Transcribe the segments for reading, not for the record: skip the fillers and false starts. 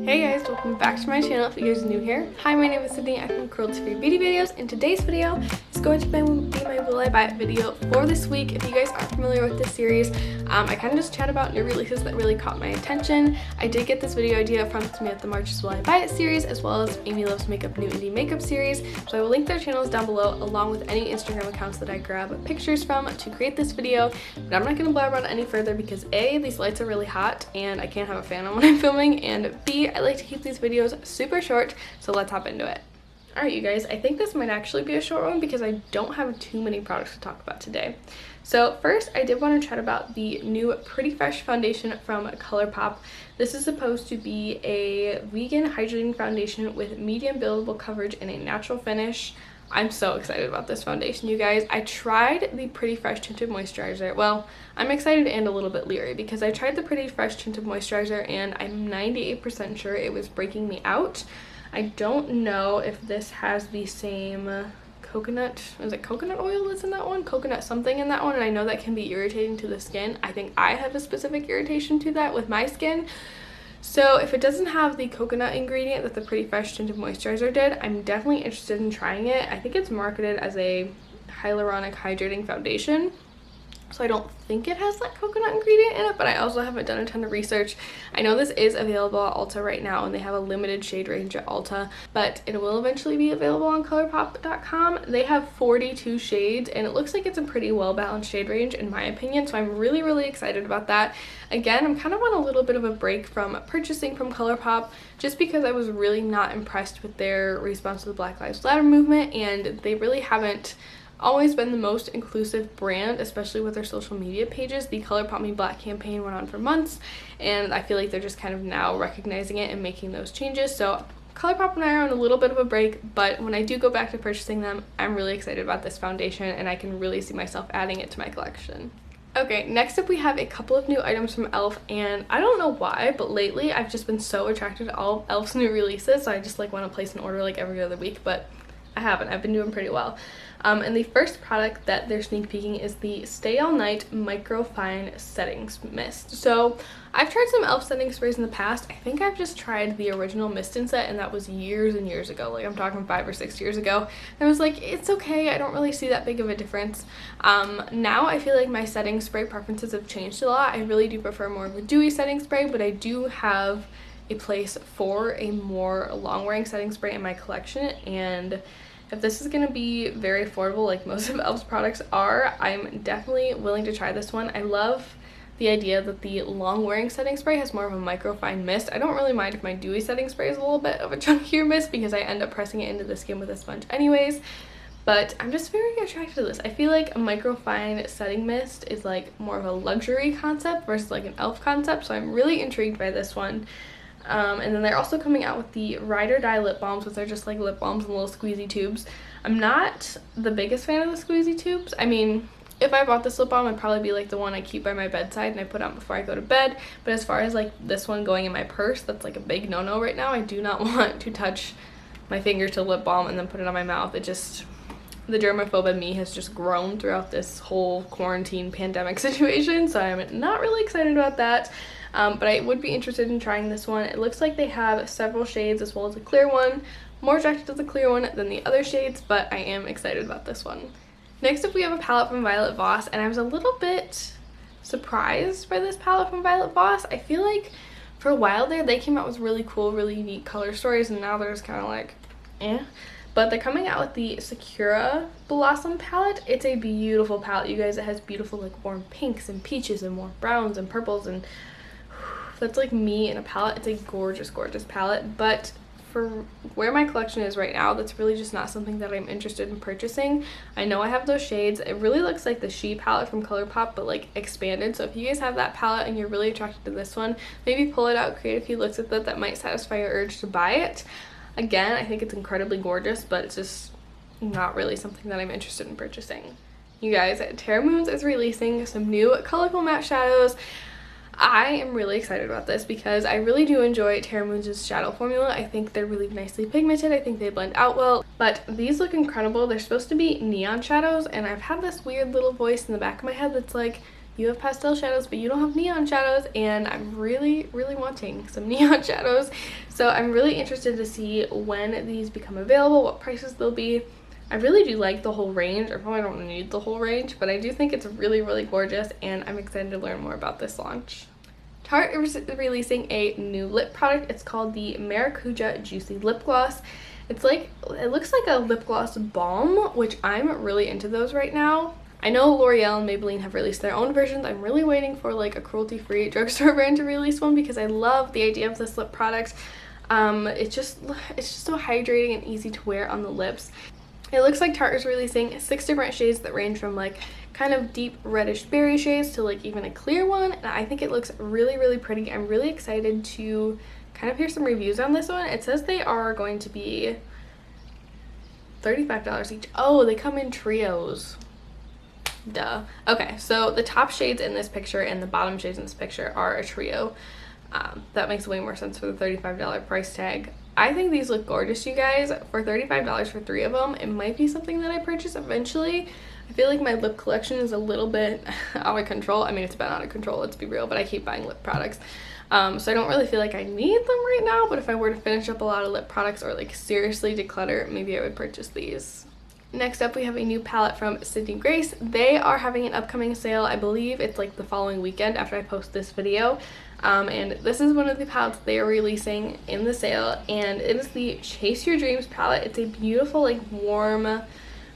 Hey guys, welcome back to my channel if you guys are new here. Hi, my name is Sydney. I'm from cruelty-free beauty videos, and today's video is going to be my Will I Buy It video for this week. If you guys aren't familiar with this series, I kind of just chat about new releases that really caught my attention. I did get this video idea from Samantha March's Will I Buy It series, as well as Amy Loves Makeup New Indie Makeup series, so I will link their channels down below along with any Instagram accounts that I grab pictures from to create this video. But I'm not going to blab on any further because A, these lights are really hot and I can't have a fan on when I'm filming, and B, I like to keep these videos super short, so let's hop into it. Alright you guys, I think this might actually be a short one because I don't have too many products to talk about today. So first, I did want to chat about the new Pretty Fresh foundation from Colourpop. This is supposed to be a vegan hydrating foundation with medium buildable coverage and a natural finish. I'm so excited about this foundation, you guys. I tried the Pretty Fresh Tinted Moisturizer. Well, I'm excited and a little bit leery because I tried the Pretty Fresh Tinted Moisturizer and I'm 98% sure it was breaking me out. I don't know if this has the same coconut, is it coconut oil that's in that one? Coconut something in that one, and I know that can be irritating to the skin. I think I have a specific irritation to that with my skin. So if it doesn't have the coconut ingredient that the Pretty Fresh Tinted Moisturizer did, I'm definitely interested in trying it. I think it's marketed as a hyaluronic hydrating foundation, so I don't think it has that coconut ingredient in it, but I also haven't done a ton of research. I know this is available at Ulta right now, and they have a limited shade range at Ulta, but it will eventually be available on Colourpop.com. They have 42 shades, and it looks like it's a pretty well-balanced shade range in my opinion, so I'm really excited about that. Again, I'm kind of on a little bit of a break from purchasing from Colourpop just because I was really not impressed with their response to the Black Lives Matter movement, and they really haven't always been the most inclusive brand, especially with their social media pages. The Colourpop Me Black campaign went on for months, and I feel like they're just kind of now recognizing it and making those changes. So Colourpop and I are on a little bit of a break, but when I do go back to purchasing them, I'm really excited about this foundation and I can really see myself adding it to my collection. Okay, next up we have a couple of new items from e.l.f. and I don't know why, but lately I've just been so attracted to all of e.l.f.'s new releases, so I just like want to place an order like every other week, but I haven't. I've been doing pretty well. And the first product that they're sneak peeking is the Stay All Night Micro Fine Settings Mist. So I've tried some e.l.f. setting sprays in the past. I think I've just tried the original mist and set, and that was years and years ago. Like I'm talking 5 or 6 years ago. And I was like, it's okay. I don't really see that big of a difference. Now I feel like my setting spray preferences have changed a lot. I really do prefer more of a dewy setting spray, but I do have a place for a more long-wearing setting spray in my collection, and if this is going to be very affordable like most of e.l.f.'s products are, I'm definitely willing to try this one. I love the idea that the long-wearing setting spray has more of a microfine mist. I don't really mind if my dewy setting spray is a little bit of a chunkier mist because I end up pressing it into the skin with a sponge anyways, but I'm just very attracted to this. I feel like a microfine setting mist is like more of a luxury concept versus like an e.l.f. concept, so I'm really intrigued by this one. And then they're also coming out with the Ride or Die lip balms, which are just like lip balms in little squeezy tubes. I'm not the biggest fan of the squeezy tubes. I mean, if I bought this lip balm, it'd probably be like the one I keep by my bedside and I put on before I go to bed. But as far as like this one going in my purse, that's like a big no-no right now. I do not want to touch my finger to lip balm and then put it on my mouth. It just, the germaphobe in me has just grown throughout this whole quarantine pandemic situation, so I'm not really excited about that. But I would be interested in trying this one. It looks like they have several shades as well as a clear one. More attracted to the clear one than the other shades, but I am excited about this one. Next up we have a palette from Violet Voss, and I was a little bit surprised by this palette from Violet Voss. I feel like for a while there they came out with really cool, really unique color stories, and now they're just kind of like, eh. But they're coming out with the Sakura Blossom palette. It's a beautiful palette, you guys. It has beautiful like warm pinks and peaches and warm browns and purples, and that's like me in a palette. It's a gorgeous palette, but for where my collection is right now, that's really just not something that I'm interested in purchasing. I know I have those shades. It really looks like the She palette from Colourpop, but like expanded. So if you guys have that palette and you're really attracted to this one, maybe pull it out, create a few looks with it that might satisfy your urge to buy it. Again, I think it's incredibly gorgeous, but it's just not really something that I'm interested in purchasing. You guys, Terra Moon is releasing some new colorful matte shadows. I am really excited about this because I really do enjoy Terra Moon's shadow formula. I think they're really nicely pigmented. I think they blend out well, but these look incredible. They're supposed to be neon shadows, and I've had this weird little voice in the back of my head that's like, you have pastel shadows but you don't have neon shadows, and I'm really wanting some neon shadows. So I'm really interested to see when these become available, what prices they'll be. I really do like the whole range. I probably don't need the whole range, but I do think it's really gorgeous, and I'm excited to learn more about this launch. Tarte is releasing a new lip product. It's called the Maracuja Juicy Lip Gloss. It's like, it looks like a lip gloss balm, which I'm really into those right now. I know L'Oreal and Maybelline have released their own versions. I'm really waiting for like a cruelty-free drugstore brand to release one because I love the idea of this lip product. It's just so hydrating and easy to wear on the lips. It looks like Tarte is releasing 6 different shades that range from like kind of deep reddish berry shades to like even a clear one, and I think it looks really pretty. I'm really excited to kind of hear some reviews on this one. It says they are going to be $35 each. Oh, they come in trios. Duh. Okay, so the top shades in this picture and the bottom shades in this picture are a trio. That makes way more sense for the $35 price tag. I think these look gorgeous, you guys. For $35 for 3 of them, it might be something that I purchase eventually. I feel like my lip collection is a little bit out of control. I mean, it's been out of control, let's be real, but I keep buying lip products. So I don't really feel like I need them right now, but if I were to finish up a lot of lip products or like seriously declutter, maybe I would purchase these. Next up, we have a new palette from Sydney Grace. They are having an upcoming sale. I believe it's like the following weekend after I post this video. And this is one of the palettes they are releasing in the sale, and it is the Chase Your Dreams palette. It's a beautiful like warm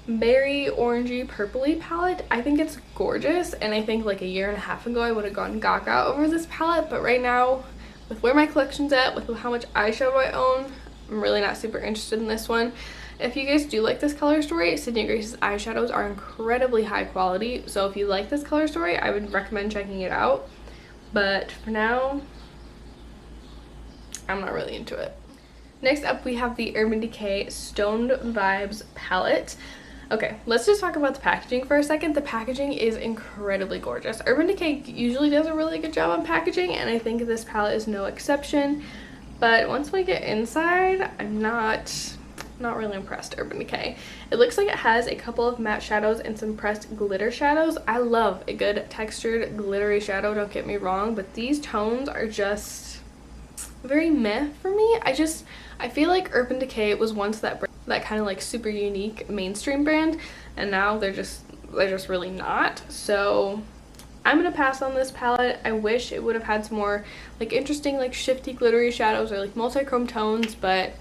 berry orangey purpley palette. I think it's gorgeous, and I think like a year and a half ago I would have gone gaga over this palette, but right now with where my collection's at, with how much eyeshadow I own, I'm really not super interested in this one. If you guys do like this color story, Sydney Grace's eyeshadows are incredibly high quality, so if you like this color story, I would recommend checking it out. But for now, I'm not really into it. Next up, we have the Urban Decay Stoned Vibes palette. Okay, let's just talk about the packaging for a second. The packaging is incredibly gorgeous. Urban Decay usually does a really good job on packaging, and I think this palette is no exception. But once we get inside, I'm not really impressed. Urban Decay. It looks like it has a couple of matte shadows and some pressed glitter shadows. I love a good textured glittery shadow, don't get me wrong, but these tones are just very meh for me. I feel like Urban Decay was once that kind of like super unique mainstream brand, and now they're just really not. So I'm gonna pass on this palette. I wish it would have had some more like interesting like shifty glittery shadows or like multi-chrome tones, but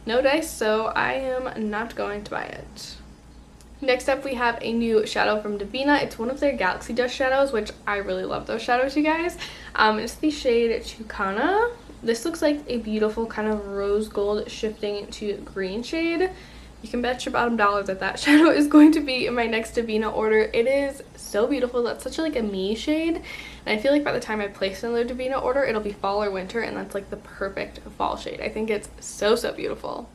no dice, so I am not going to buy it. Next up, we have a new shadow from Davina. It's one of their Galaxy Dust shadows, which I really love those shadows, you guys. It's the shade Chicana. This looks like a beautiful kind of rose gold shifting to green shade. You can bet your bottom dollar that that shadow is going to be in my next Davina order. It is so beautiful. That's such like a me shade, and I feel like by the time I place another Davina order, it'll be fall or winter, and that's like the perfect fall shade. I think it's so beautiful.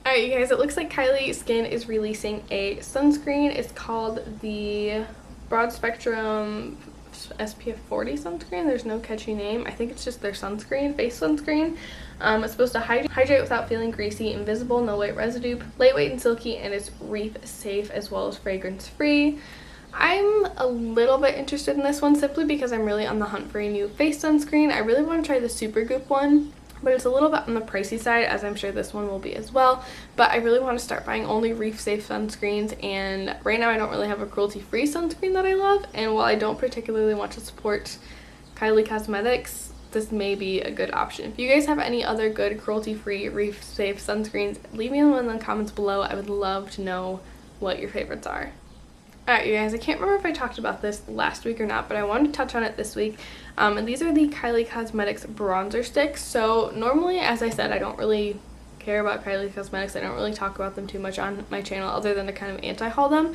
Alright, you guys, it looks like Kylie Skin is releasing a sunscreen. It's called the Broad Spectrum SPF 40 sunscreen. There's no catchy name. I think it's just their sunscreen, face sunscreen. It's supposed to hydrate without feeling greasy, invisible, no white residue, lightweight and silky, and it's reef safe as well as fragrance free. I'm a little bit interested in this one simply because I'm really on the hunt for a new face sunscreen. I really want to try the Supergoop one, but it's a little bit on the pricey side, as I'm sure this one will be as well. But I really want to start buying only reef safe sunscreens, and right now I don't really have a cruelty free sunscreen that I love, and while I don't particularly want to support Kaleido Cosmetics, this may be a good option. If you guys have any other good cruelty free reef safe sunscreens, leave me one in the comments below. I would love to know what your favorites are. Alright, you guys, I can't remember if I talked about this last week or not, but I wanted to touch on it this week. And these are the Kaleido Cosmetics bronzer sticks. So normally, as I said, I don't really care about Kaleido Cosmetics. I don't really talk about them too much on my channel other than to kind of anti-haul them.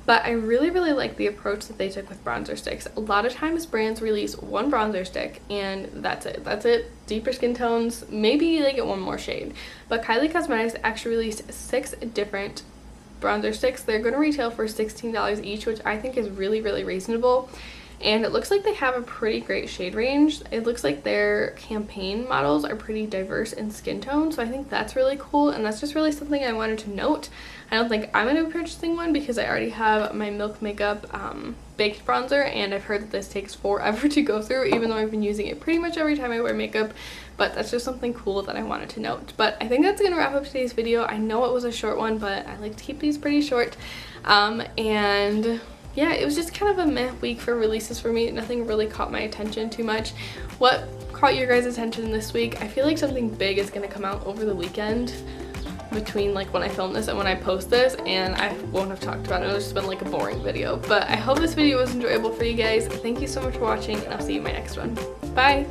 But I really like the approach that they took with bronzer sticks. A lot of times brands release one bronzer stick and that's it. Deeper skin tones, maybe they get one more shade. But Kaleido Cosmetics actually released 6 different bronzer sticks. They're going to retail for $16 each, which I think is really reasonable. and it looks like they have a pretty great shade range. It looks like their campaign models are pretty diverse in skin tone, so I think that's really cool, and that's just really something I wanted to note. I don't think I'm going to be purchasing one because I already have my Milk Makeup baked bronzer, and I've heard that this takes forever to go through, even though I've been using it pretty much every time I wear makeup. But that's just something cool that I wanted to note. But I think that's going to wrap up today's video. I know it was a short one, but I like to keep these pretty short. And yeah, it was just kind of a meh week for releases for me. Nothing really caught my attention too much. What caught your guys' attention this week? I feel like something big is going to come out over the weekend between like when I film this and when I post this, and I won't have talked about it. It'll just been like a boring video. But I hope this video was enjoyable for you guys. Thank you so much for watching, and I'll see you in my next one. Bye!